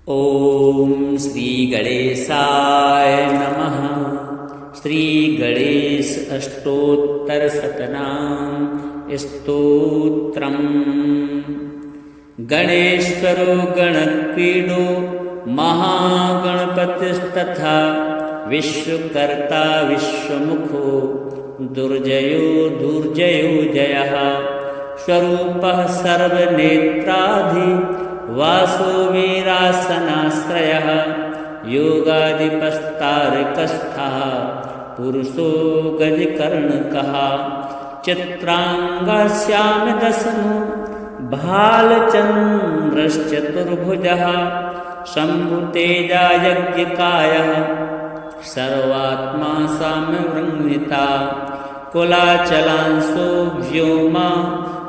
ओम श्री गणेशाय नमः। श्री गणेश अष्टोत्तर शतनाम स्तोत्रम्। गणेश्वरो गणक्रीडो महागणपतिस्तथा विश्वकर्ता विश्वमुखो दुर्जयो दुर्जयो जयः। स्वरूपः सर्वनेत्राधि वासो वीरासनाश्रयः। योगादिपस्तारकस्थः पुरुषो गजकर्णकः। चित्रांगश्यामदशनो भालचन्द्रश्चतुर्भुजः। शम्भुतेजायज्ञकायः सर्वात्मा साम्यवृङ्मिता। कुलाचलांशो व्योमा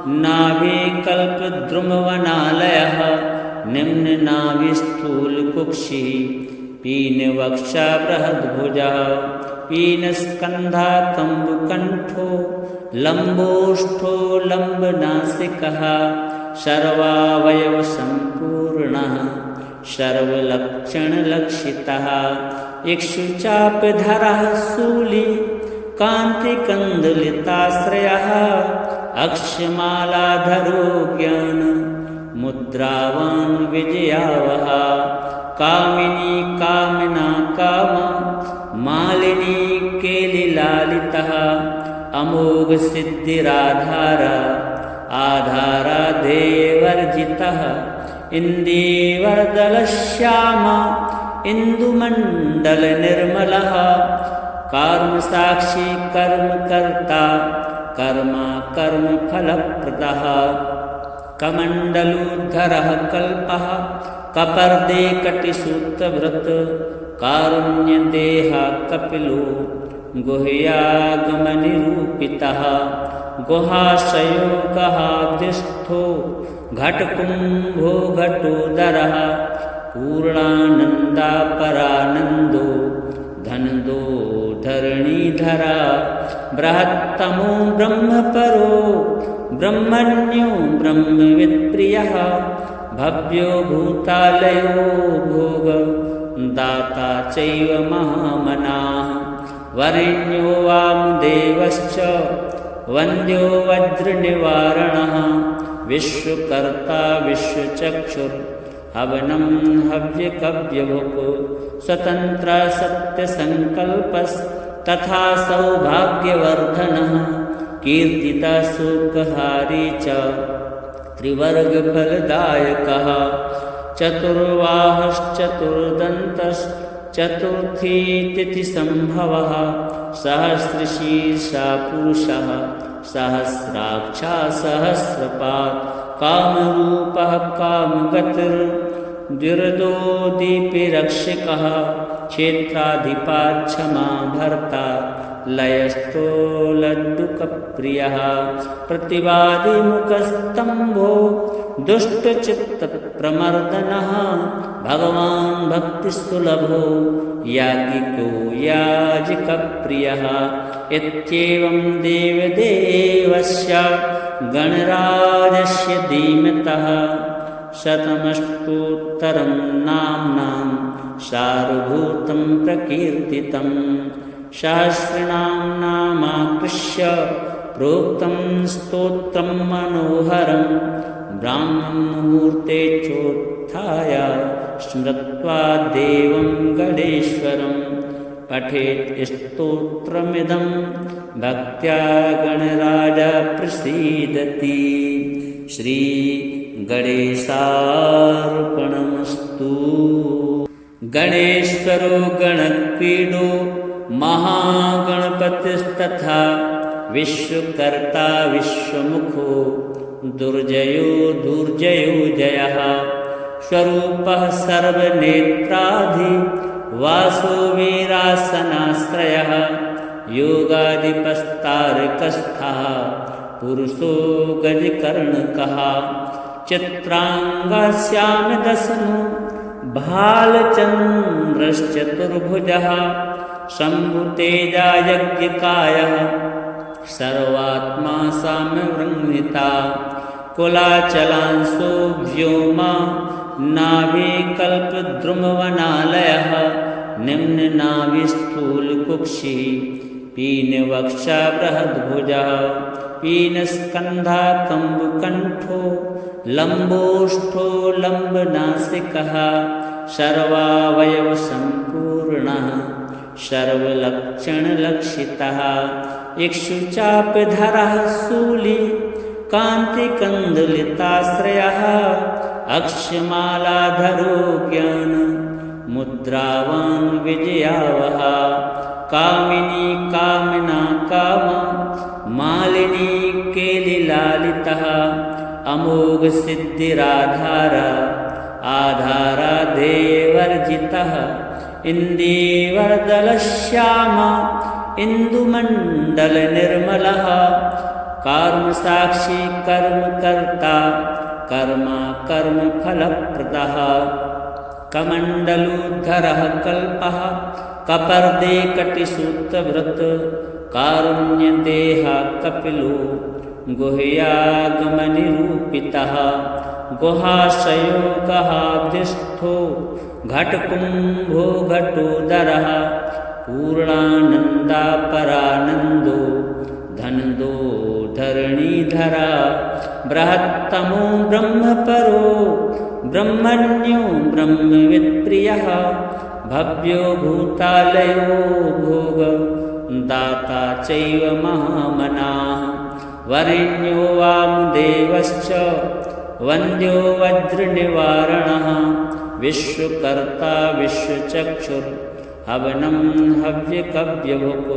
नाभिकल्पद्रुमवनालयः। निम्ननाभिस्थूलकुक्षिः पीनवक्षा बृहद्भुजः। पीनस्कन्धा कम्बुकण्ठो लम्बोष्ठो लम्बनासिकः। सर्वावयवसम्पूर्णः सर्वलक्षणलक्षितः। इक्षुचापधरः शूली कान्तिकन्दलिताश्रयः। अक्षमालाधरो ज्ञान मुद्रावान् विजयावः। कामिनी कामना काम मालिनी केलिलालितः। अमोघ सिद्धिराधारा आधारा देवर्जितः। इन्दीवरदलश्याम इन्दुमण्डलनिर्मलः। कर्मसाक्षी कर्मकर्ता कर्मा कर्मफलप्रदः। कमण्डलूधरः कल्पः कपर्दे कटिसूत्रभृत्। कारुण्यदेहः कपिलो गुह्यागमनिरूपितः। गुहाशयो गहाधिस्थो घटकुम्भो घटोदरः। पूर्णानन्दापरानन्दो धनदो धरणीधरा। बृहत्तमो ब्रह्मपरो ब्रह्मण्यो ब्रह्मवित्प्रियः। भव्यो भूतालयो भोग दाता चैव महामनाः। वरेण्यो वामदेवश्च वन्द्यो वज्रनिवारणः। विश्वकर्ता विश्वचक्षुः हवनं हव्यकव्यभुक्। स्वतन्त्र सत्यसङ्कल्पस्तथा सौभाग्यवर्धनः। कीर्तितः सुखहारी च त्रिवर्गफलदायकः। चतुर्बाहश्चतुर्दन्तश्चतुर्थी तिथिसम्भवः। सहस्रशीर्षा पुरुषः सहस्राक्षा सहस्रपात्। कामरूपः कामगतिर्द्विरदो दीपिरक्षकः। क्षेत्राधिपाक्षमा भर्ता लयस्थो लड्डुकप्रियः। प्रतिवादिमुखस्तम्भो दुष्टचित्तप्रमर्दनः। भगवान् भक्तिसुलभो याज्ञिको याजकप्रियः। इत्येवं देवदेवस्य गणराजस्य धीमतः शतमष्टोत्तरं नाम्नां सारभूतं प्रकीर्तितं। सहस्रनाम नामाकृष्य प्रोक्तं स्तोत्रं मनोहरं। ब्राह्ममुहूर्ते चोत्थाय स्मृत्वा देवं गणेश्वरं। पठेत् स्तोत्रमिदं भक्त्या गणराजः प्रसीदति। श्री गणेशार्पणमस्तु। गणेश्वरो गणक्रीडो महागणपतिस्तथा विश्वकर्ता विश्वमुखो दुर्जयो दुर्जयो जयः। स्वरूपः सर्वनेत्राधि वासो वीरासनाश्रयः। योगादिपस्तारकस्थः पुरुषो गजकर्णकः। चित्रांगश्यामदशनो भालचन्द्रश्चतुर्भुजः। शम्भुतेजायज्ञकायः सर्वात्मा साम्यवृङ्मिता। कुलाचलांशो व्योमा नाभिकल्पद्रुमवनालयः निम्ननाभिस्थूलकुक्षिः पीनवक्षा बृहद्भुजः पीनस्कन्धा कम्बुकण्ठो लम्बोष्ठो लम्बनासिकः सर्वावयवसम्पूर्णः सर्वलक्षणलक्षितः इक्षुचापधरः शूली कान्तिकन्दलिताश्रयः अक्षमालाधरो ज्ञान मुद्रावान् विजयावः कामिनी कामिना काम मालिनी केलिलालितः अमोघ सिद्धिराधारा आधारा देवर्जितः इन्दीवरदलश्याम इन्दुमण्डलनिर्मलः कर्मसाक्षी कर्मकर्ता कर्मा कर्मफलप्रदः कमण्डलूधरः कल्पः कपर्दे कटिसूत्रभृत् कारुण्यदेहा कपिलो गुह्यागमनिरूपितः गुहाशयो गहाब्धिस्थो घटकुम्भो घटोदरः पूर्णानन्दापरानन्दो धनदो धरणीधरा बृहत्तमो ब्रह्मपरो ब्रह्मण्यो ब्रह्मवित्प्रियः भव्यो भूतालयो भोग दाता चैव महामनाः वरेण्यो वामदेवश्च वन्द्यो वज्रनिवारणः विश्वकर्ता विश्वचक्षुर्हवनं हव्यकव्यभुक्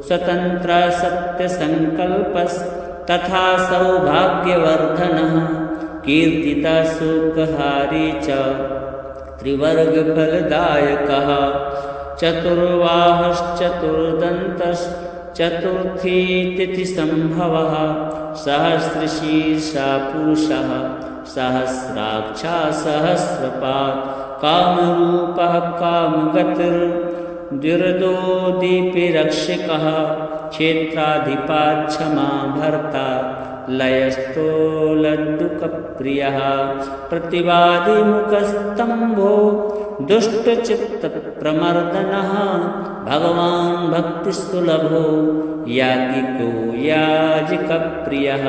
स्वतन्त्र सत्यसङ्कल्पस्तथा सौभाग्यवर्धनः कीर्तिता सुखहारी च त्रिवर्गफलदायकः चतुर्वाहश्चतुर्दन्तश्चतुर्थी तिथिसम्भवः सहस्रशीर्षा पुरुषः सहस्राक्षा सहस्रपात् कामरूपः कामगतिर्द्विरदोदीपिरक्षकः क्षेत्राधिपाक्षमा भर्ता लयस्थो लड्डुकप्रियः प्रतिवादिमुखस्तम्भो दुष्टचित्तप्रमर्दनः भगवान् भक्तिसुलभो याज्ञिको याजकप्रियः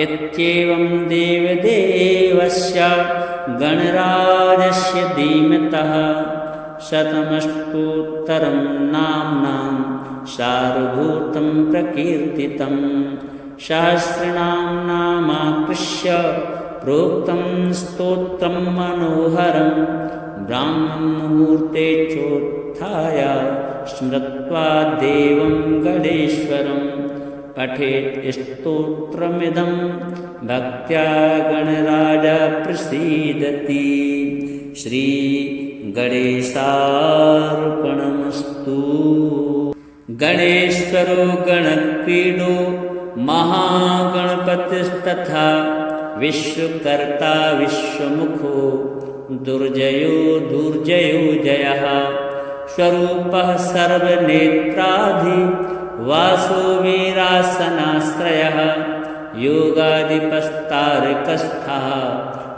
इत्येवं देवदेवस्य गणराजस्य धीमतः शतमष्टोत्तरं नाम्नां सारभूतं प्रकीर्तितं सहस्रनां नामाकृष्य प्रोक्तं स्तोत्रं मनोहरं ब्राह्ममुहूर्ते चोत्थाय स्मृत्वा देवं गणेश्वरं पठेत् स्तोत्रमिदं भक्त्या गणराज प्रसीदति। श्री गणेशार्पणमस्तु। गणेश्वरो गणक्रीडो महागणपतिस्तथा विश्वकर्ता विश्वमुखो दुर्जयो दुर्जयो जयः स्वरूपः सर्वनेत्राधि वासो वीरासनाश्रयः योगादिपस्तारकस्थः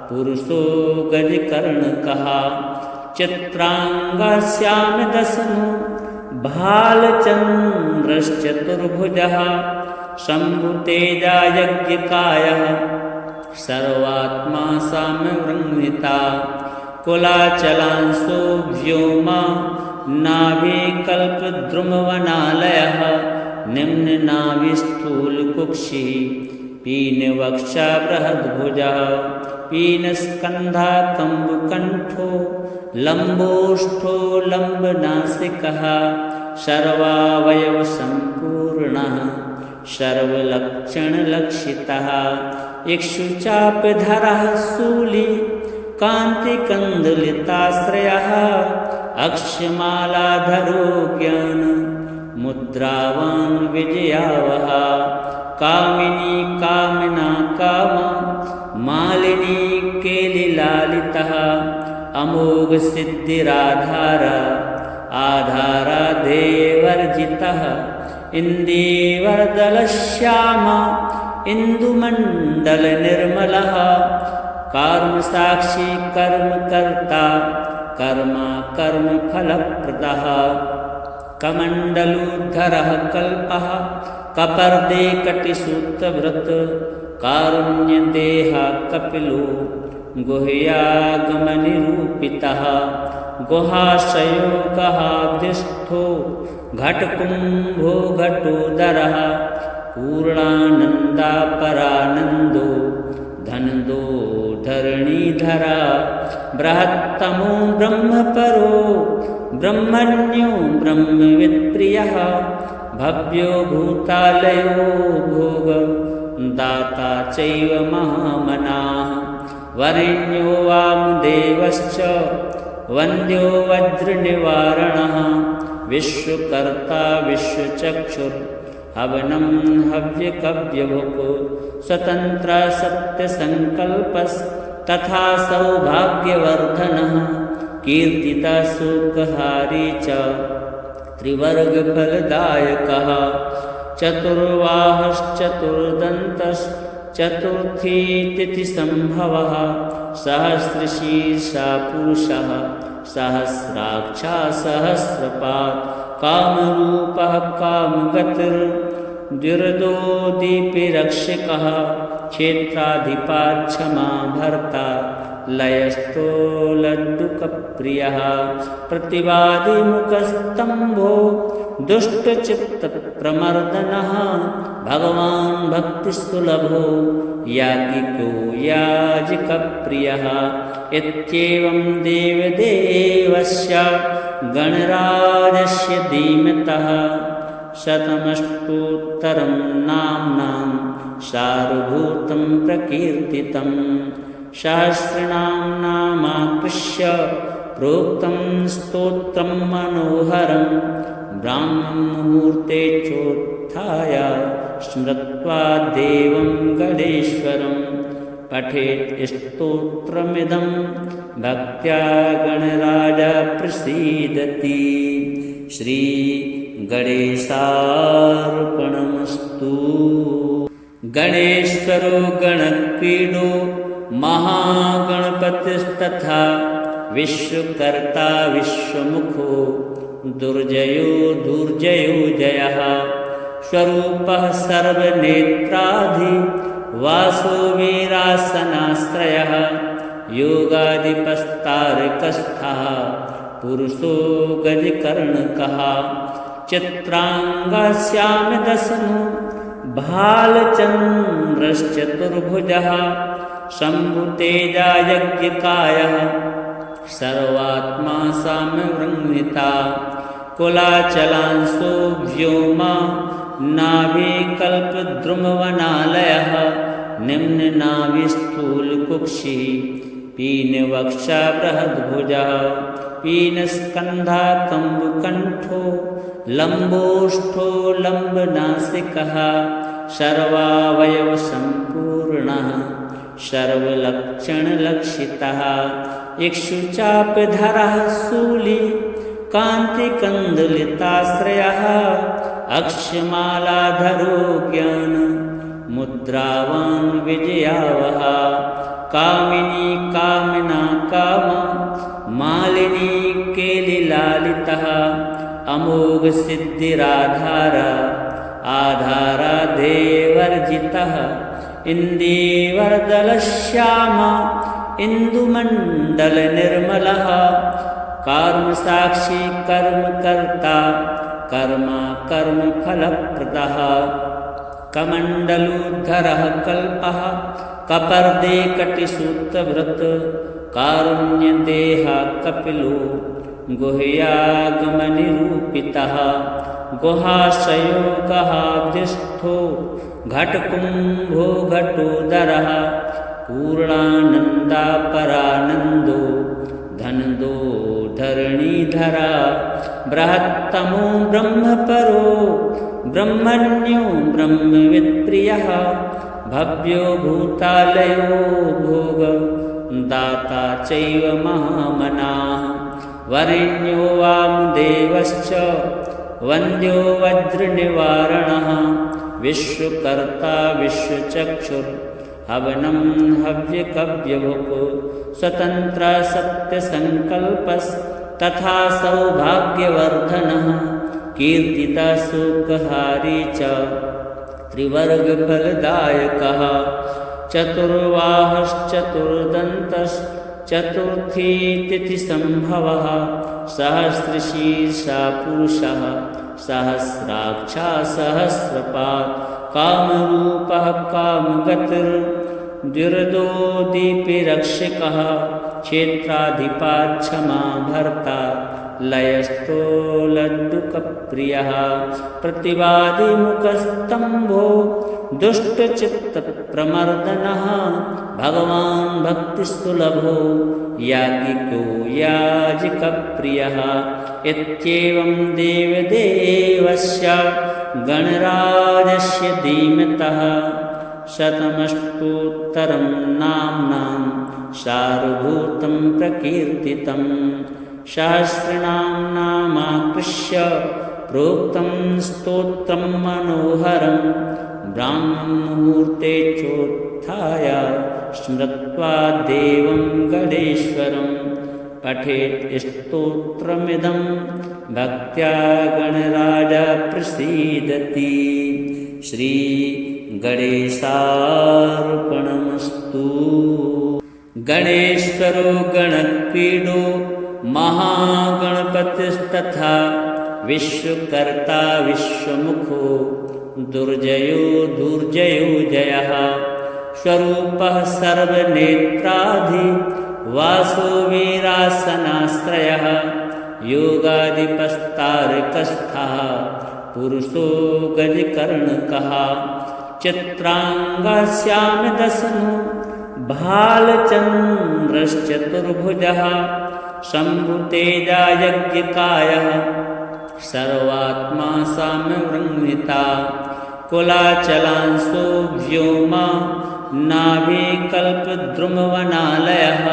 पुरुषो गजकर्णकः चित्राङ्गश्यामदशनो भालचन्द्रश्चतुर्भुजः शम्भुतेजा यज्ञकायः सर्वात्मा साम्यवृङ्मिता कुलाचलांशो व्योमा नाभिकल्पद्रुमवनालयः निम्ननाभिस्थूलकुक्षिः पीनवक्षा बृहद्भुजः पीनस्कन्धा कम्बुकण्ठो लम्बोष्ठो लम्बनासिकः सर्वावयवसम्पूर्णः सर्वलक्षणलक्षितः इक्षुचापधरः शूली कान्तिकन्दलिताश्रयः अक्षमालाधरो ज्ञान मुद्रावान् विजयावः कामिनी कामिना काम मालिनी केलिलालितः अमोघ सिद्धिराधारा आधारा देवर्जितः इन्दीवरदलश्याम इन्दुमण्डलनिर्मलः कर्मसाक्षी कर्मकर्ता कर्मा कर्मफलप्रदः कमण्डलूधरः कल्पः कपर्दे कटिसूत्रव्रत कारुण्यदेहा कपिलो गुह्यागमनिरूपितः गुहाशयो गहाधिष्ठो घटकुम्भो घटोदरः पूर्णानन्दापरानन्दो धनदो धरणीधरा बृहत्तमो ब्रह्मपरो ब्रह्मण्यो ब्रह्मवित्प्रियः भव्यो भूतालयो भोग दाता चैव महामनाः वरेण्यो वामदेवश्च वन्द्यो वज्रनिवारणः विश्वकर्ता विश्वचक्षुर्हवनं हव्यकव्यभुक् स्वतन्त्र सत्यसङ्कल्पस्तथा सौभाग्यवर्धनः कीर्तितः सुखहारी च त्रिवर्गफलदायकः चतुर्बाहश्चतुर्दन्तश्चतुर्थी तिथिसम्भवः सहस्रशीर्षा पुरुषः सहस्राक्षा सहस्रपात् कामरूपः कामगतिर्द्विरदोदीपिरक्षकः क्षेत्राधिपाच्छमा भर्ता लयस्थो लड्डुकप्रियः प्रतिवादिमुखस्तम्भो दुष्टचित्तप्रमर्दनः भगवान् भक्तिसुलभो याज्ञिको याजकप्रियः इत्येवं देवदेवस्य गणराजस्य धीमतः शतमष्टोत्तरं नाम्नां सार्वभूतं प्रकीर्तितं सहस्रनाम नामाकृष्य प्रोक्तं स्तोत्रं मनोहरं ब्राह्ममुहूर्ते चोत्थाय स्मृत्वा देवं गणेश्वरं पठेत् स्तोत्रमिदं भक्त्या गणराजः प्रसीदति। श्री गणेशार्पणमस्तु। गणेश्वरो गणक्रीडो महागणपतिस्तथा विश्वकर्ता विश्वमुखो दुर्जयो दुर्जयो जयः स्वरूपः सर्वनेत्राधि वासो वीरासनाश्रयः योगादिपस्तारकस्थः पुरुषो गजकर्णकः चित्राङ्गश्यामदशनो भालचन्द्रश्चतुर्भुजः शम्भुतेजा यज्ञकायः सर्वात्मा साम्यवृङ्मिता कुलाचलांशो व्योमा नाभिकल्पद्रुमवनालयः निम्ननाभिस्थूलकुक्षिः पीनवक्षा बृहद्भुजः पीनस्कन्धा कम्बुकण्ठो लम्बोष्ठो लम्बनासिकः सर्वावयवसम्पूर्णः सर्वलक्षणलक्षितः इक्षुचापधरः शूली कान्तिकन्दलिताश्रयः अक्षमालाधरो ज्ञान मुद्रावान् विजयावः कामिनी कामिना काम मालिनी केलिलालितः अमोघ सिद्धिराधारा आधाराधेवर्जितः इन्दीवरदलश्याम इन्दुमण्डलनिर्मलः कर्मसाक्षी कर्मकर्ता कर्मा कर्मफलप्रदः कमण्डलूधरः कल्पः कपर्दे कटिसूत्रव्रत कारुण्यदेहा कपिलो गुह्यागमनिरूपितः गुहाशयो गहाधिष्ठो घटकुम्भो घटोदरः पूर्णानन्दापरानन्दो धनदो धरणीधरा बृहत्तमो ब्रह्मपरो ब्रह्मण्यो ब्रह्मवित्प्रियः भव्यो भूतालयो भोग दाता चैव महामनाः वरेण्यो वामदेवश्च वन्द्यो वज्रनिवारणः विश्वकर्ता विश्वचक्षुर् हवनं हव्यकव्यभुक् स्वतन्त्र सत्यसङ्कल्पस्तथा सौभाग्यवर्धनः कीर्तितः सुखहारी च त्रिवर्गफलदायकः चतुर्बाहुश्चतुर्दन्तश्चतुर्थी तिथिसम्भवः सहस्रशीर्षा पुरुषः सहस्राक्षा सहस्रपात् कामरूपः कामगतिर्द्विरदो दीपिरक्षकः क्षेत्राधिपाच्छमा भर्ता लयस्थो लड्डुकप्रियः प्रतिवादिमुखस्तम्भो दुष्टचित्तप्रमर्दनः भगवान् भक्तिसुलभो याज्ञिको याजिकप्रियः इत्येवं देवदेवस्य गणराजस्य धीमतः शतमष्टोत्तरं नाम्नां सार्वभूतं प्रकीर्तितं सहस्रनाम नामाकृष्य प्रोक्तं स्तोत्रं मनोहरं ब्राह्ममुहूर्ते चोत्थाय स्मृत्वा देवं गणेश्वरं पठेत् स्तोत्रमिदं भक्त्या गणराजः प्रसीदति। श्री गणेशार्पणमस्तु। गणेश्वरो गणक्रीडो महागणपतिस्तथा विश्वकर्ता विश्वमुखो दुर्जयो दुर्जयो जयः स्वरूपः सर्वनेत्राधि वासो वीरासनाश्रयः योगादिपस्तारकस्थः पुरुषो गजकर्णकः चित्राङ्गश्यामदशनो भालचन्द्रश्चतुर्भुजः शम्भुतेजा यज्ञकायः सर्वात्मा साम्यवृङ्मिता कुलाचलांसो व्योमा नाभिकल्पद्रुमवनालयः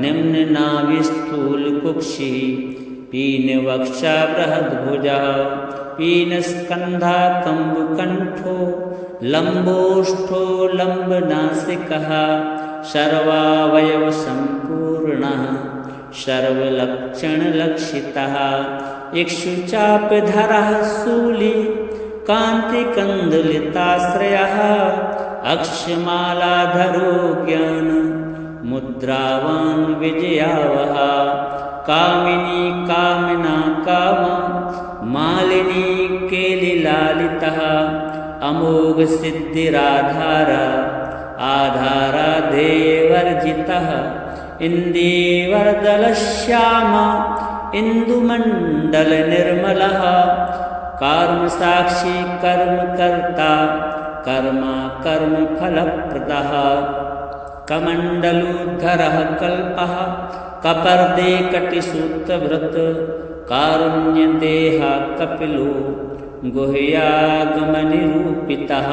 निम्ननाभिस्थूलकुक्षिः पीनवक्षा बृहद्भुजः पीनस्कन्धा कम्बुकण्ठो लम्बोष्ठो लम्बनासिकः सर्वावयवसम्पूर्णः सर्वलक्षणलक्षितः इक्षुचापधरः शूली कान्तिकन्दलिताश्रयः अक्षमालाधरो ज्ञान मुद्रावान् विजयावः कामिनी कामिना काम मालिनी केलिलालितः अमोघ सिद्धिराधारा आधारा देवर्जितः इन्दीवरदलश्याम इन्दुमण्डलनिर्मलः कर्मसाक्षी कर्मकर्ता कर्मा कर्मफलप्रदः कमण्डलूधरः कल्पः कपर्दे कटिसूत्रभृत् कारुण्यदेहः कपिलो गुह्यागमनिरूपितः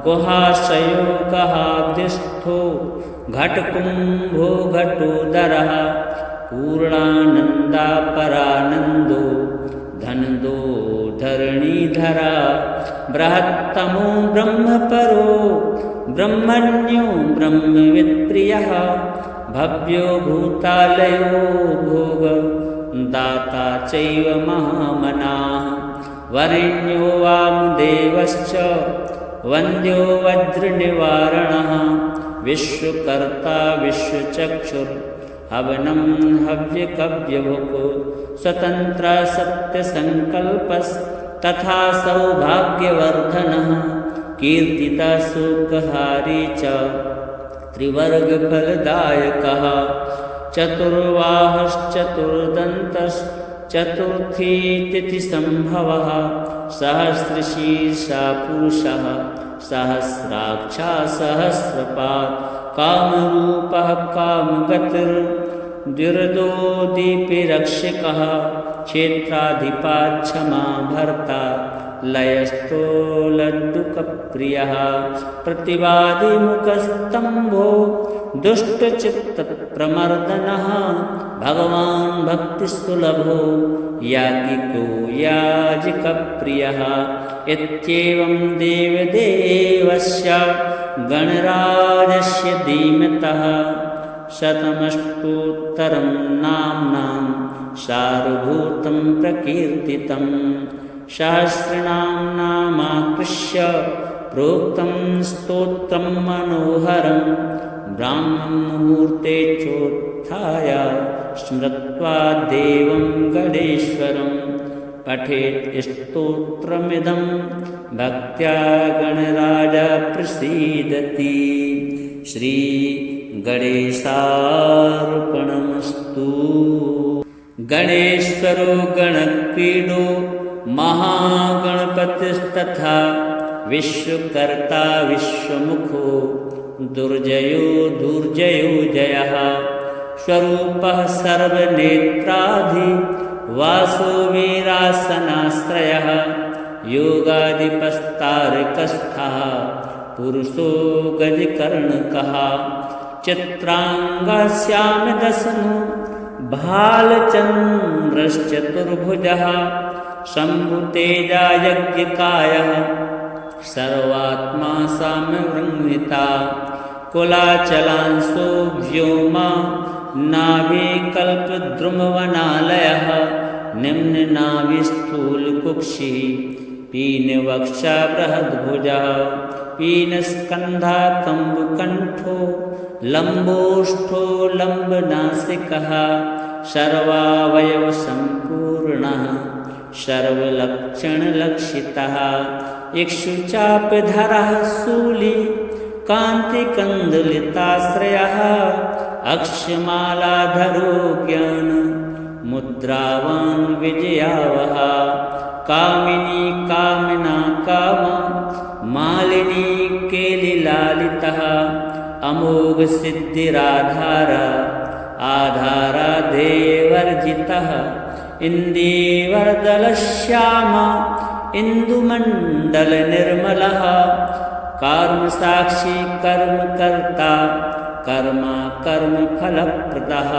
गुहाशयो गहाब्धिस्थो घटकुम्भो घटोदरः पूर्णानन्दापरानन्दो धनदो धरणीधरा बृहत्तमो ब्रह्मपरो ब्रह्मण्यो ब्रह्मवित्प्रियः भव्यो भूतालयो भोग दाता चैव महामनाः वरेण्यो वामदेवश्च वन्द्यो वज्रनिवारणः विश्वकर्ता विश्वचक्षुर्हवनं हव्यकव्यभुक् स्वतन्त्र सत्यसङ्कल्पस्तथा सौभाग्यवर्धनः कीर्तितः सुखहारी च त्रिवर्गफलदायकः चतुर्बाहुश्चतुर्दन्तश्चतुर्थी तिथिसम्भवः सहस्रशीर्षा पुरुषः सहस्राक्षा सहस्रपात् कामरूपः कामगतिर्द्विरदो दीपिरक्षकः क्षेत्राधिपाच्छमा भर्ता लयस्थो लड्डुकप्रियः प्रतिवादिमुखस्तम्भो दुष्टचित्तप्रमर्दनः भगवान् भक्तिसुलभो याज्ञिको याजिकप्रियः इत्येवं देवदेवस्य गणराजस्य धीमतः शतमष्टोत्तरं नाम्नां सार्वभौतं प्रकीर्तितं सहस्रनाम नामाकृष्य प्रोक्तं स्तोत्रं मनोहरं ब्राह्ममुहूर्ते चोत्थाय स्मृत्वा देवं गणेश्वरं पठेत् स्तोत्रमिदं भक्त्या गणराजः प्रसीदति। श्री गणेशार्पणमस्तु। गणेश्वरो गणक्रीडो महागणपतिस्तथा विश्वकर्ता विश्वमुखो दुर्जयो दुर्जयो जयः स्वरूपः सर्वनेत्राधि वासो वीरासनाश्रयः योगादिपस्तारकस्थः पुरुषो गजकर्णकः चित्रांगश्यामदशनो भालचन्द्रश्चतुर्भुजः शम्भुतेजा यज्ञकायः सर्वात्मा साम्यवृङ्मिता कुलाचलांशो व्योमा नाभिकल्पद्रुमवनालयः निम्ननाभिस्थूलकुक्षिः पीनवक्षा बृहद्भुजः पीनस्कन्धा कम्बुकण्ठो लम्बोष्ठो लम्बनासिकः सर्वावयवसम्पूर्णः सर्वलक्षणलक्षितः इक्षुचापधरः शूली कान्तिकन्दलिताश्रयः अक्षमालाधरो ज्ञान मुद्रावान् विजयावः कामिनी कामिना काम मालिनी केलिलालितः अमोघ सिद्धिराधारा आधारा देवर्जितः इन्दीवरदलश्यामा इन्दुमण्डलनिर्मलः कर्मसाक्षी कर्मकर्ता कर्मा कर्मफलप्रदः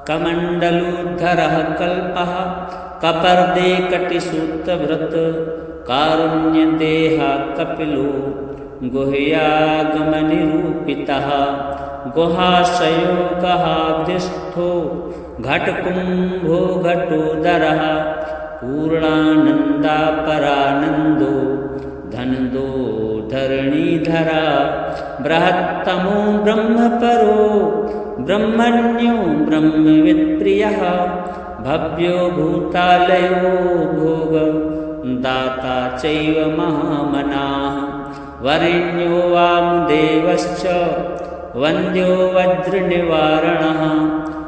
कमण्डलूद्धरः कल्पः कपर्दे कटिसूत्रभृत् कारुण्यदेहा कपिलो गुह्यागमनिरूपितः गुहाशयो गहाब्धिस्थो घटकुम्भो घटोदरः पूर्णानन्दापरानन्दो धनदो धरणीधरा बृहत्तमो ब्रह्मपरो ब्रह्मण्यो ब्रह्मवित्प्रियः भव्यो भूतालयो भोग दाता चैव महामनाः वरेण्यो वामदेवश्च वन्द्यो वज्रनिवारणः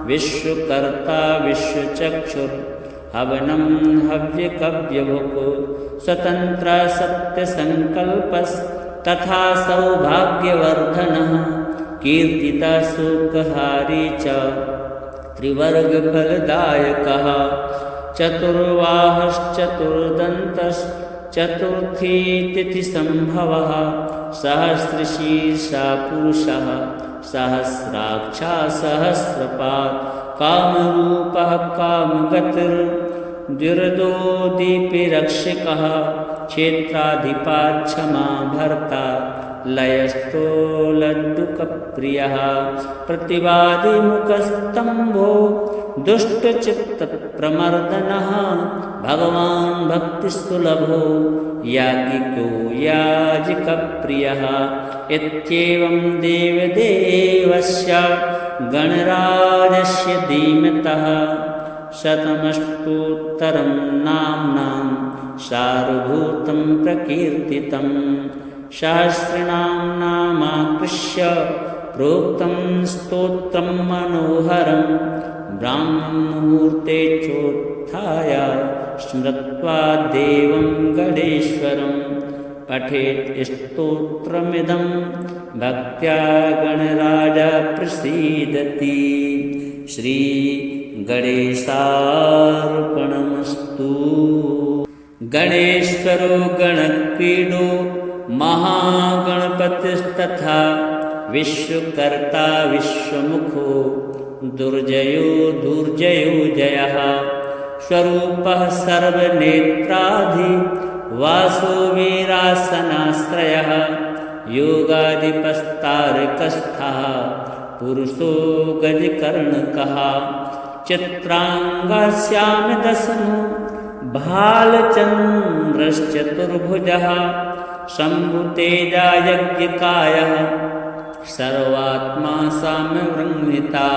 विश्वकर्ता विश्वचक्षुर् हवनं हव्यकव्यभुक् स्वतन्त्र सत्यसङ्कल्पस्तथा सौभाग्यवर्धनः कीर्तिता सुखहारी च त्रिवर्गफलदायकः चतुर्वाहश्चतुर्दन्तश्चतुर्थी तिथिसम्भवः सहस्रशीर्षा पुरुषः सहस्राक्षा सहस्रपात् कामरूपः कामगतिर्द्विरदोदीपिरक्षकः क्षेत्राधिपाक्षमा भर्ता लयस्थो लड्डुकप्रियः प्रतिवादिमुखस्तम्भो दुष्टचित्तप्रमर्दनः भगवान् भक्तिसुलभो याज्ञिको याजकप्रियः इत्येवं देवदेवस्य गणराजस्य धीमतः शतमष्टोत्तरं नाम्नां सार्वभौतं प्रकीर्तितं सहस्रनाम नामाकृष्य प्रोक्तं स्तोत्रं मनोहरं ब्राह्ममुहूर्ते चोत्थाय स्मृत्वा देवं गणेश्वरं पठेत् स्तोत्रमिदं भक्त्या गणराजः प्रसीदति। श्री गणेशार्पणमस्तु। गणेश्वरो गणक्रीडो महागणपतिस्तथा विश्वकर्ता विश्वमुखो दुर्जयो दुर्जयो जयः स्वरूपः सर्वनेत्राधि वासो वीरासनाश्रयः योगादिपस्तारकस्थः पुरुषो गजकर्णकः चित्रांगस्यामिदशनो भालचन्द्रश्चतुर्भुजः शम्भुतेजा यज्ञकायः सर्वात्मा साम्यवृङ्मिता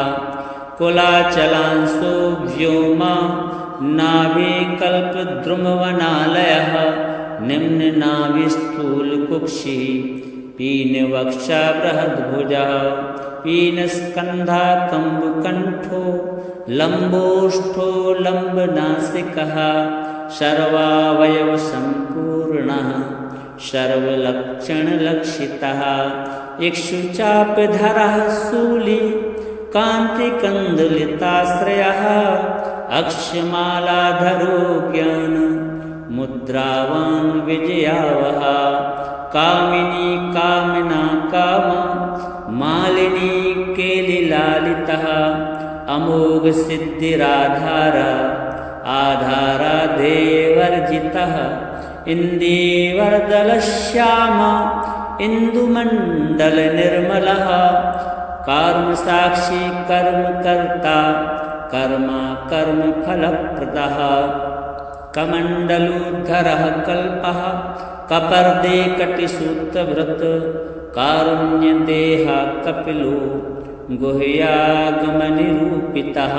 कुलाचलांशो व्योमा नाभिकल्पद्रुमवनालयः निम्ननाभिस्थूलकुक्षिः पीनवक्षा बृहद्भुजः पीनस्कन्धा कम्बकण्ठो लम्बोष्ठो लम्बनासिकः सर्वावयवसम्पूर्णः सर्वलक्षणलक्षितः इक्षुचापधरः शूली कान्तिकन्दलिताश्रयः अक्षमालाधरो ज्ञान मुद्रावान् विजयावः कामिनी कामिना कामा मालिनी केलिलालितः अमोघ सिद्धिराधारा आधारा देवर्जितः इन्दीवरदलश्यामा इन्दुमण्डलनिर्मलः कर्मसाक्षी कर्मकर्ता कर्मा कर्मफलप्रदः कमण्डलूधरः कल्पः कपर्दे कटिसूत्रभृत् कारुण्यदेहा कपिलो गुह्यागमनिरूपितः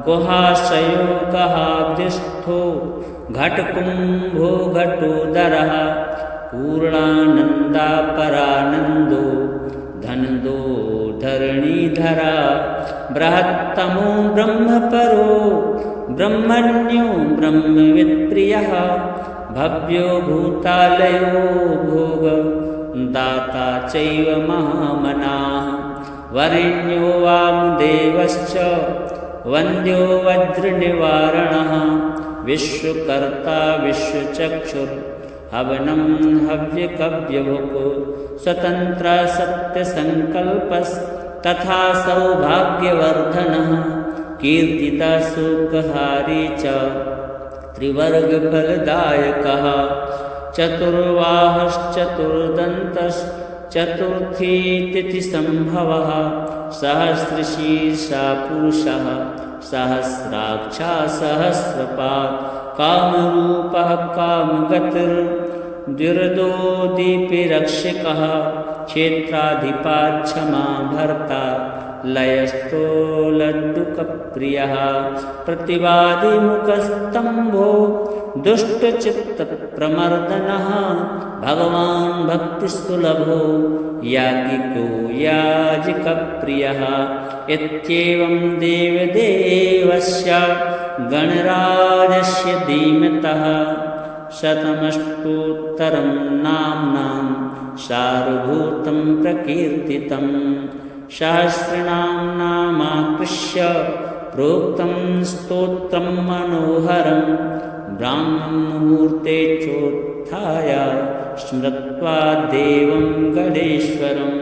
गुहाशयो गहाब्धिस्थो घटकुम्भो घटोदरः पूर्णानन्दापरानन्दो धनदो धरणीधरा बृहत्तमो ब्रह्मपरो ब्रह्मण्यो ब्रह्मवित्प्रियः भव्यो भूतालयो भोग दाता चैव महामनाः वरेण्यो वामदेवश्च वन्द्यो वज्रनिवारणः विश्वकर्ता विश्वचक्षुर् हवनं हव्यकव्यभुक् स्वतन्त्र सत्यसङ्कल्पस्तथा सौभाग्यवर्धनः कीर्तिता सुखहारी च त्रिवर्गफलदायकः चतुर्वाहश्चतुर्दन्तश्चतुर्थी तिथिसम्भवः सहस्रशीर्षा पुरुषः सहस्राक्षा सहस्रपात् कामरूपः कामगतिर्द्विरदोदीपिरक्षकः क्षेत्राधिपाक्षमा भर्ता लयस्थो लड्डुकप्रियः प्रतिवादिमुखस्तम्भो दुष्टचित्तप्रमर्दनः भगवान् भक्तिसुलभो याज्ञिको याजकप्रियः इत्येवं देवदेवस्य गणराजस्य धीमतः शतमष्टोत्तरं नाम्नां सार्वभूतं प्रकीर्तितं सहस्रनाम नामाकृष्य प्रोक्तं स्तोत्रं मनोहरं ब्राह्ममुहूर्ते चोत्थाय स्मृत्वा देवं गणेश्वरं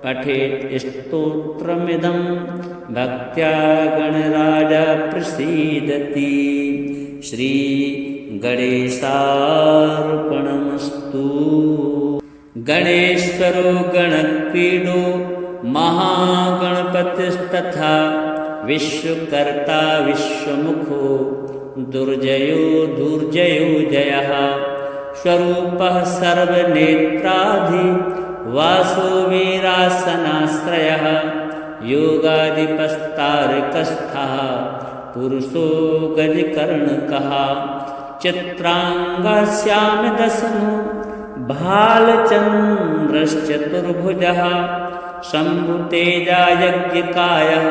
पठेत् स्तोत्रमिदं भक्त्या गणराजा प्रसीदति। श्री गणेशार्पणमस्तु। गणेश्वरो गणक्रीडो महागणपतिस्तथा विश्वकर्ता विश्वमुखो दुर्जयो दुर्जयो जयः स्वरूपः सर्वनेत्राधि वासो वीरासनाश्रयः योगादिपस्तारकस्थः पुरुषो गजकर्णकः चित्रांगस्यामिदशनो भालचन्द्रश्चतुर्भुजः शम्भुतेजा यज्ञकायः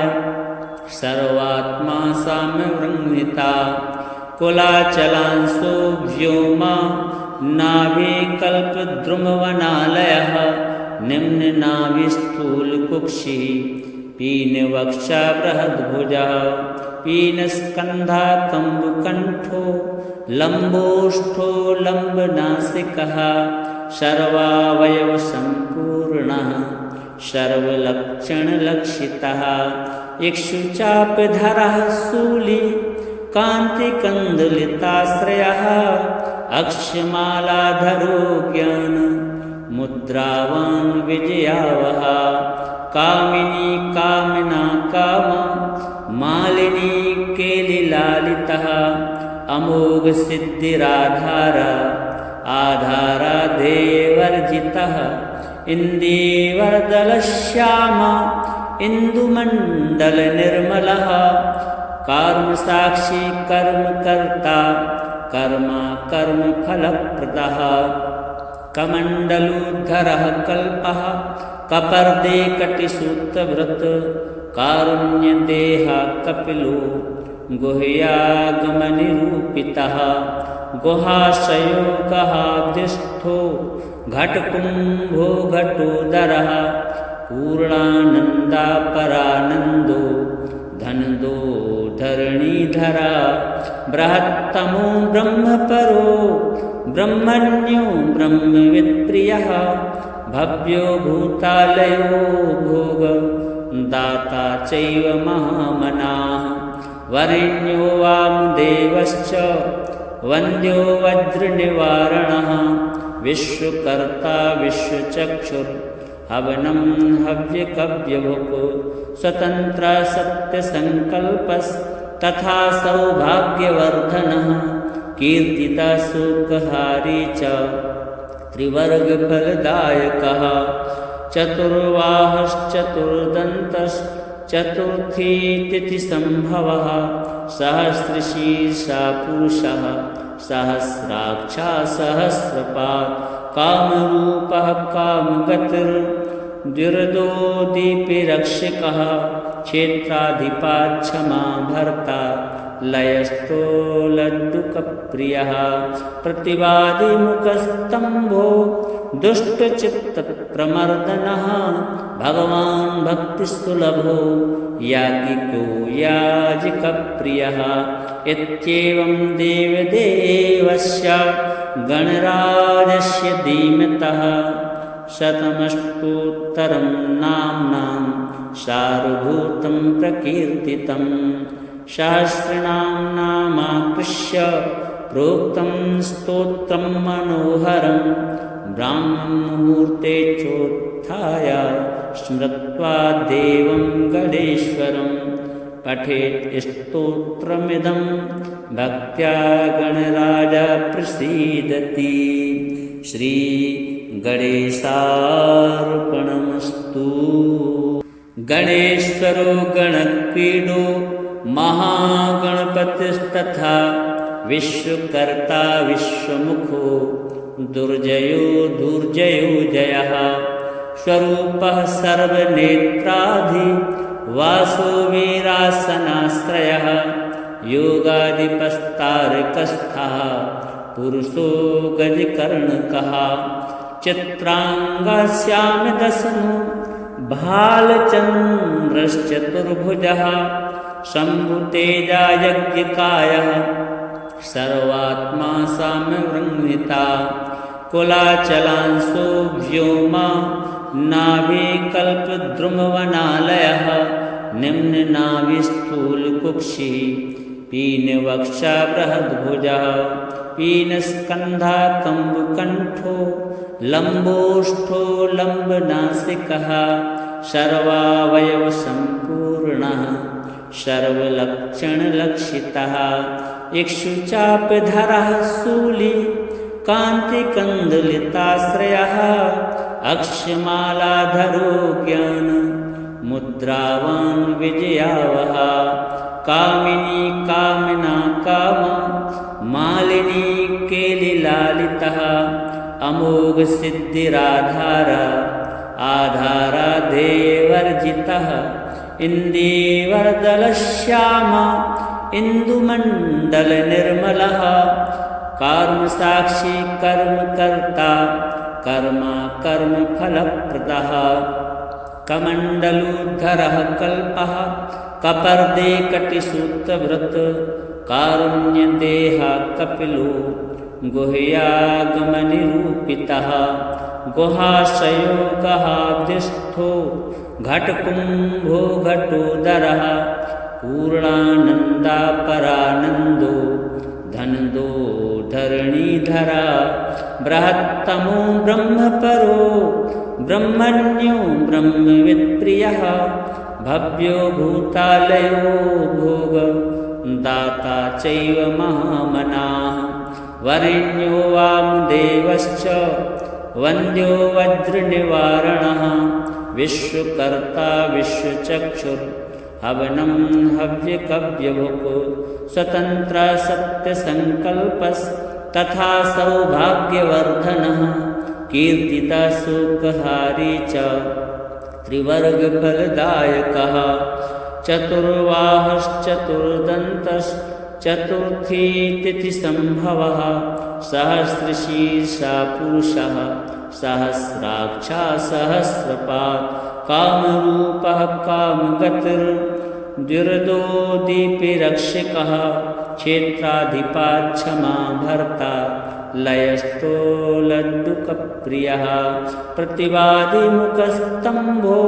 सर्वात्मा साम्यवृङ्मिता कुलाचलांशो व्योमा नाभिकल्पद्रुमवनालयः निम्ननाभिस्थूलकुक्षिः पीनवक्षा बृहद्भुजः पीनस्कन्धा कम्बकण्ठो लम्बोष्ठो लम्बनासिकः सर्वावयवसम्पूर्णः सर्वलक्षणलक्षितः इक्षुचापधरः शूली कान्तिकन्दलिताश्रयः अक्षमालाधरो ज्ञान मुद्रावान् विजयावहा कामिनी कामिना काम मालिनी केलिलालितः अमोघ सिद्धिराधारा आधारा देवर्जितः इन्दीवरदलश्याम इन्दुमण्डलनिर्मलः कर्मसाक्षी कर्मकर्ता कर्मा कर्मफलप्रदः कमण्डलूधरः कल्पः कपर्दे कटिसूत्रभृत् कारुण्यदेहा कपिलो गुह्यागमनिरूपितः गुहाशयो गहाधिष्ठो घटकुम्भो घटोदरः पूर्णानन्दापरानन्दो धनदो धरणीधरा बृहत्तमो ब्रह्मपरो ब्रह्मण्यो ब्रह्मवित्प्रियः भव्यो भूतालयो भोग दाता चैव महामनाः वरेण्यो वामदेवश्च वन्द्यो वज्रनिवारणः विश्वकर्ता विश्वचक्षुर्हवनं हव्यकव्यभुक् स्वतन्त्र सत्यसङ्कल्पस्तथा सौभाग्यवर्धनः कीर्तिता सुखहारी च त्रिवर्गफलदायकः चतुर्वाहश्चतुर्दन्तश्चतुर्थी तिथिसम्भवः सहस्रशीर्षा पुरुषः सहस्राक्षा सहस्रपात् कामरूपः कामगतिर्द्विरदोदीपिरक्षकः क्षेत्राधिपाच्छमा भर्ता लयस्थो लड्डुकप्रियः प्रतिवादिमुखस्तम्भो दुष्टचित्तप्रमर्दनः भगवान् भक्तिसुलभो याज्ञिको याजिकप्रियः इत्येवं देवदेवस्य गणराजस्य धीमतः शतमष्टोत्तरं नाम्नां सार्वभूतं प्रकीर्तितं सहस्रनाम नामाकृष्य प्रोक्तं स्तोत्रं मनोहरं ब्राह्ममुहूर्ते चोत्थाय स्मृत्वा देवं गणेश्वरं पठेत् स्तोत्रमिदं भक्त्या गणराज प्रसीदति। श्री गणेशार्पणमस्तु। गणेश्वरो गणक्रीडो महागणपतिस्तथा विश्वकर्ता विश्वमुखो दुर्जयो दुर्जयो जयः स्वरूपः सर्वनेत्राधि वासो वीरासनाश्रयः योगादिपस्तारकस्थः पुरुषो गजकर्णकः चित्राङ्गश्यामदशनो भालचन्द्रश्चतुर्भुजः शम्भुतेजा यज्ञकायः सर्वात्मा साम्यवृङ्मिता कुलाचलांशो व्योमा नाभिकल्पद्रुमवनालयः निम्ननाभिस्थूलकुक्षिः पीनवक्षा बृहद्भुजः पीनस्कन्धा कम्बुकण्ठो लम्बोष्ठो लम्बनासिकः सर्वावयवसम्पूर्णः सर्वलक्षणलक्षितः इक्षुचापधरः शूली कान्तिकन्दलिताश्रयः अक्षमालाधरो ज्ञान मुद्रावान् विजयावहा कामिनी कामिना काम मालिनी केलिलालितः अमोघ सिद्धिराधारा आधारा देवर्जितः इन्दीवरदलश्याम इन्दुमण्डलनिर्मलः कर्मसाक्षी कर्मकर्ता कर्मा कर्मफलप्रदः कमण्डलूधरः कल्पः कपर्दे कटिसूत्रभृत् कारुण्यदेहा कपिलो गुह्यागमनिरूपितः गुहाशयो गहाधिष्ठो घटकुम्भो घटोदरः पूर्णानन्दापरानन्दो धनदो धरणीधरा बृहत्तमो ब्रह्मपरो ब्रह्मण्यो ब्रह्मवित्प्रियः भव्यो भूतालयो भोग दाता चैव महामनाः वरेण्यो वामदेवश्च वन्द्यो वज्रनिवारणः विश्वकर्ता विश्वचक्षुर्हवनं हव्यकव्यभुक् स्वतन्त्र सत्यसङ्कल्पस्तथा सौभाग्यवर्धनः कीर्तिता सुखहारी च त्रिवर्गफलदायकः चतुर्बाहुश्चतुर्दन्तश्चतुर्थी तिथिसम्भवः सहस्रशीर्षा पुरुषः सहस्राक्षा सहस्रपात् कामरूपः कामगतिर्द्युर्दोदीपिरक्षकः क्षेत्राधिपाक्षमा भर्ता लयस्थो लड्डुकप्रियः प्रतिवादिमुखस्तम्भो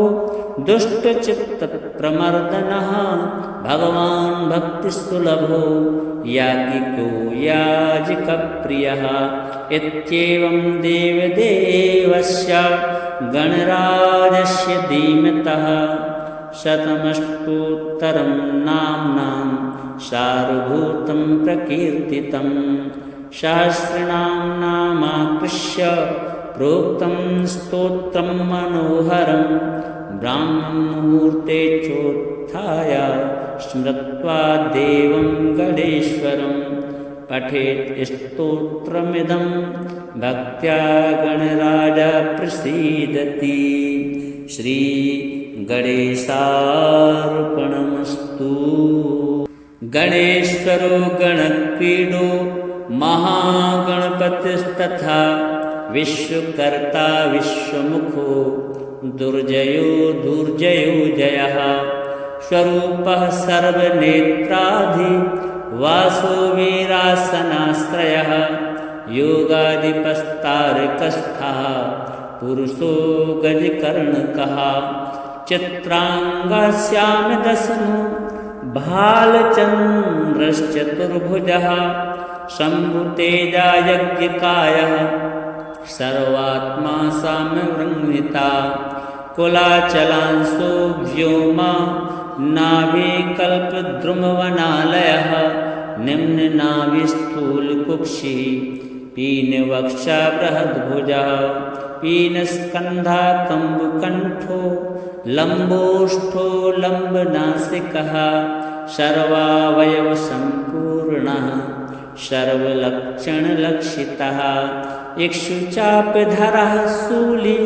दुष्टचित्तप्रमर्दनः भगवान् भक्तिसुलभो याज्ञिको याजिकप्रियः इत्येवं देवदेवस्य गणराजस्य धीमतः शतमष्टोत्तरं नाम्नां सारभूतं प्रकीर्तितं सहस्रनां नामाकृष्य प्रोक्तं स्तोत्रं मनोहरं ब्राह्ममुहूर्ते चोत्थाय स्मृत्वा देवं गणेश्वरं पठेत् स्तोत्रमिदं भक्त्या गणराजः प्रसीदति। श्रीगणेशार्पणमस्तु। गणेश्वरो गणक्रीडो महागणपतिस्तथा विश्वकर्ता विश्वमुखो दुर्जयो दुर्जयो जयः स्वरूपः सर्वनेत्राधि वासो वीरासनाश्रयः योगादिपस्तारकस्थः पुरुषो गजकर्णकः चित्राङ्गश्यामदशनो भालचन्द्रश्चतुर्भुजः शम्भुतेजायज्ञकायः सर्वात्मा साम्यवृङ्मिता कुलाचलांशो व्योमा नाभिकल्पद्रुमवनालयः निम्ननाभिस्थूलकुक्षिः पीनवक्षा बृहद्भुजः पीनस्कन्धा कम्बुकण्ठो लम्बोष्ठो लम्बनासिकः सर्वावयवसम्पूर्णः सर्वलक्षणलक्षितः इक्षुचापधरः शूली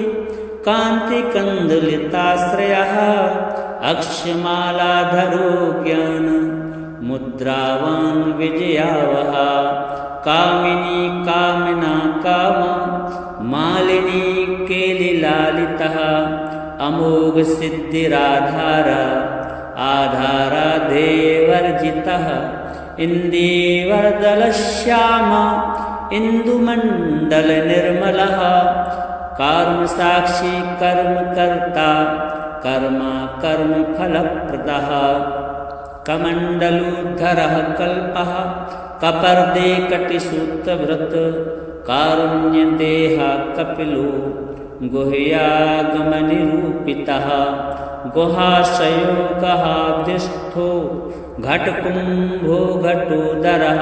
कान्तिकन्दलिताश्रयः अक्षमालाधरो ज्ञान मुद्रावान् विजयावः कामिनी कामिना काम मालिनी केलिलालितः अमोघ सिद्धिराधार आधारा देवर्जितः इन्दीवरदलश्याम इन्दुमण्डलनिर्मलः कर्मसाक्षी कर्मकर्ता कर्मा कर्मफलप्रदः कमण्डलूधरः कल्पः कपर्दे कटिसूत्रभृत् कारुण्यदेहा कपिलो गुह्यागमनिरूपितः गुहाशयो गहाब्धिस्थो घटकुम्भो घटोदरः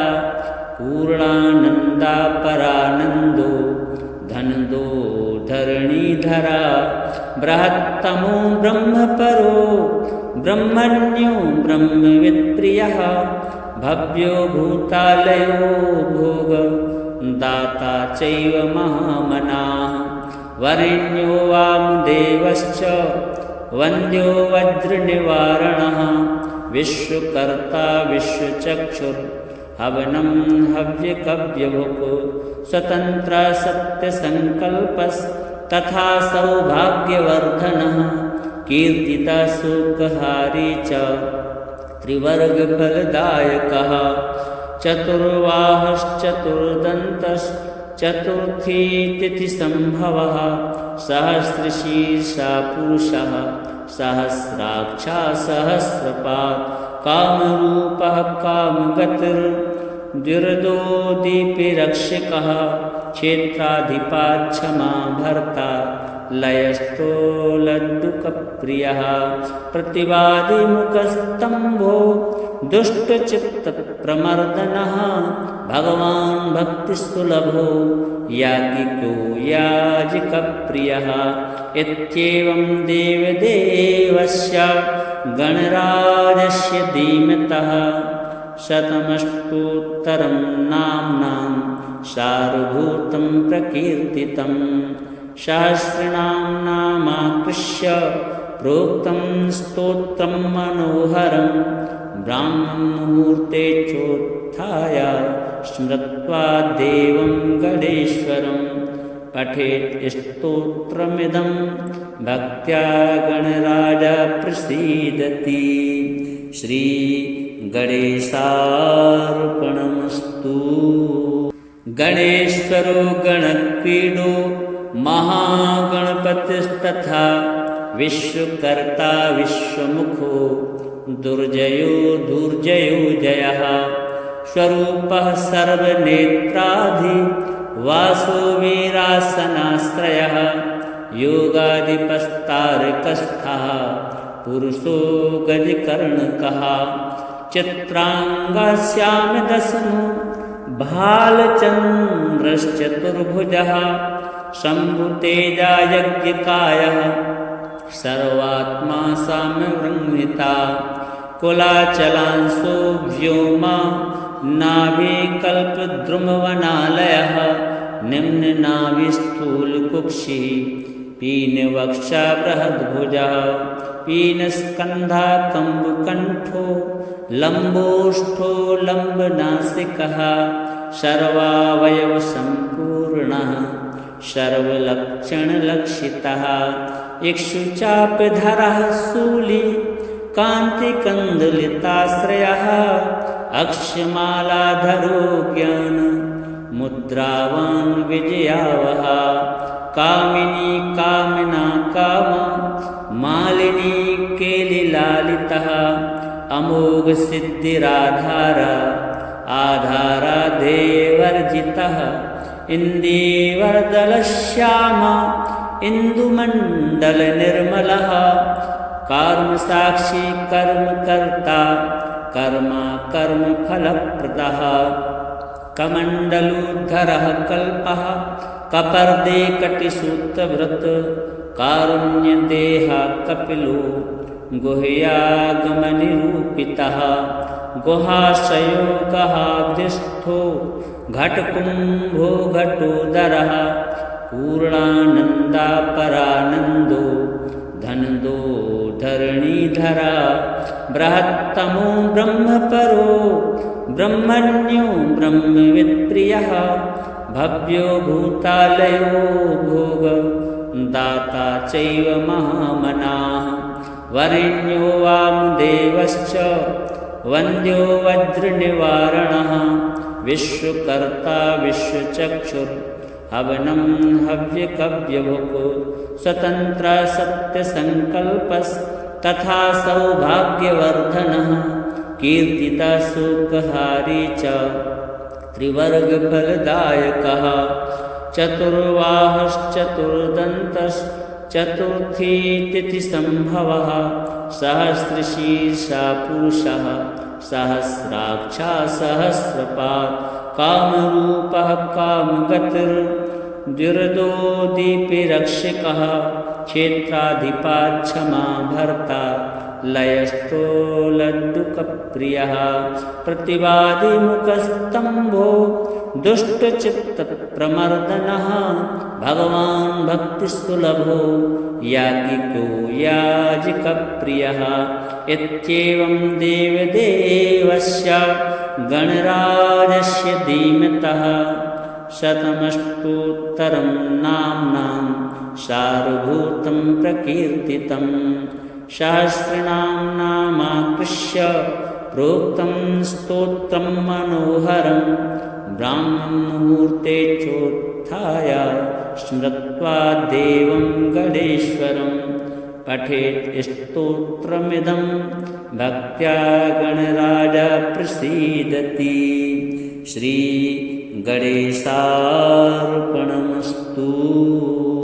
पूर्णानन्दापरानन्दो धनदो धरणीधरा बृहत्तमो ब्रह्मपरो ब्रह्मण्यो ब्रह्मवित्प्रियः भव्यो भूतालयो भोग दाता चैव महामनाः वरेण्यो वामदेवश्च वन्द्यो वज्रनिवारणः विश्वकर्ता विश्वचक्षुर्हवनं हव्यकव्यभुक् स्वतन्त्र सत्यसङ्कल्पस्तथा सौभाग्यवर्धनः कीर्तिता सुखहारी च त्रिवर्गफलदायकः चतुर्बाहुश्चतुर्दन्तश्चतुर्थी तिथिसम्भवः सहस्रशीर्षा पुरुषः सहस्राक्षा सहस्रपात् कामरूपः कामगतिर्द्युर्दोदीपिरक्षकः दुर्दोदीपिरक्षकः क्षेत्राधिपाच्छमा भर्ता लयस्थो लड्डुकप्रियः प्रतिवादिमुखस्तम्भो दुष्टचित्तप्रमर्दनः भगवान् भक्तिसुलभो याज्ञिको याजिकप्रियः इत्येवं देवदेवस्य गणराजस्य धीमतः शतमष्टोत्तरं नाम्नां सारभूतं प्रकीर्तितं सहस्रनाम नामाकृष्य प्रोक्तं स्तोत्रं मनोहरं ब्राह्ममुहूर्ते चोत्थाय स्मृत्वा देवं गणेश्वरं पठेत् स्तोत्रमिदं भक्त्या गणराज प्रसीदति। श्री गणेशार्पणमस्तु। गणेश्वरो गणक्रीडो महागणपतिस्तथा विश्वकर्ता विश्वमुखो दुर्जयो दुर्जयो जयः स्वरूपः सर्वनेत्राधि वासो वीरासनाश्रयः योगादिपस्तारकस्थः पुरुषो गजकर्णकः चित्राङ्गस्यामदशनो भालचन्द्रश्चतुर्भुजः शम्भुतेजा यज्ञकायः सर्वात्मा साम्यवृङ्मिता कुलाचलांशो व्योमा नाभिकल्पद्रुमवनालयः निम्ननाभिस्थूलकुक्षिः पीनवक्षा बृहद्भुजः पीनस्कन्धा कम्बकण्ठो लम्बोष्ठो लम्बनासिकः सर्वावयवसम्पूर्णः सर्वलक्षणलक्षितः इक्षुचापधरः शूली कान्तिकन्दलिताश्रयः अक्षमालाधरो ज्ञान मुद्रावान् विजयावः कामिनी कामिना काम मालिनी केलिलालितः अमोघ सिद्धिराधारा आधारा देवर्जितः इन्दीवरदलश्याम इन्दुमण्डलनिर्मलः कर्मसाक्षी कर्मकर्ता कर्मा कर्मफलप्रदः कमण्डलूधरः कल्पः कपर्दे कटिसूत्रव्रत कारुण्यदेहा कपिलो गुह्यागमनिरूपितः गुहाशयो गहाब्धिस्थो घटकुम्भो घटोदरः पूर्णानन्दापरानन्दो धनदो धरणीधरा बृहत्तमो ब्रह्मपरो ब्रह्मण्यो ब्रह्मवित्प्रियः भव्यो भूतालयो भोग दाता चैव महामनाः वरेण्यो वामदेवश्च वन्द्यो वज्रनिवारणः विश्वकर्ता विश्वचक्षुर् हवनं हव्यकव्यभुक् स्वतन्त्र सत्यसङ्कल्पस्तथा सौभाग्यवर्धनः कीर्तितः सुखहारी च त्रिवर्गफलदायकः चतुर्बाहश्चतुर्दन्तश्चतुर्थी तिथिसम्भवः सहस्रशीर्षा पुरुषः सहस्राक्षा सहस्रपात् कामरूपः कामगतिर्द्युर्दोदीपिरक्षकः क्षेत्राधिपाच्छमा भर्ता लयस्थो लड्डुकप्रियः प्रतिवादिमुखस्तम्भो दुष्टचित्तप्रमर्दनः भगवान् भक्तिसुलभो याज्ञिको याजिकप्रियः इत्येवं देवदेवस्य गणराजस्य धीमतः शतमष्टोत्तरं नाम्नां सारभूतं प्रकीर्तितं सहस्रनाम नामाकृष्य प्रोक्तं स्तोत्रं मनोहरं ब्राह्ममुहूर्ते चोत्थाय स्मृत्वा देवं गणेश्वरं पठेत् स्तोत्रमिदं भक्त्या गणराज प्रसीदति। श्रीगणेशार्पणमस्तु।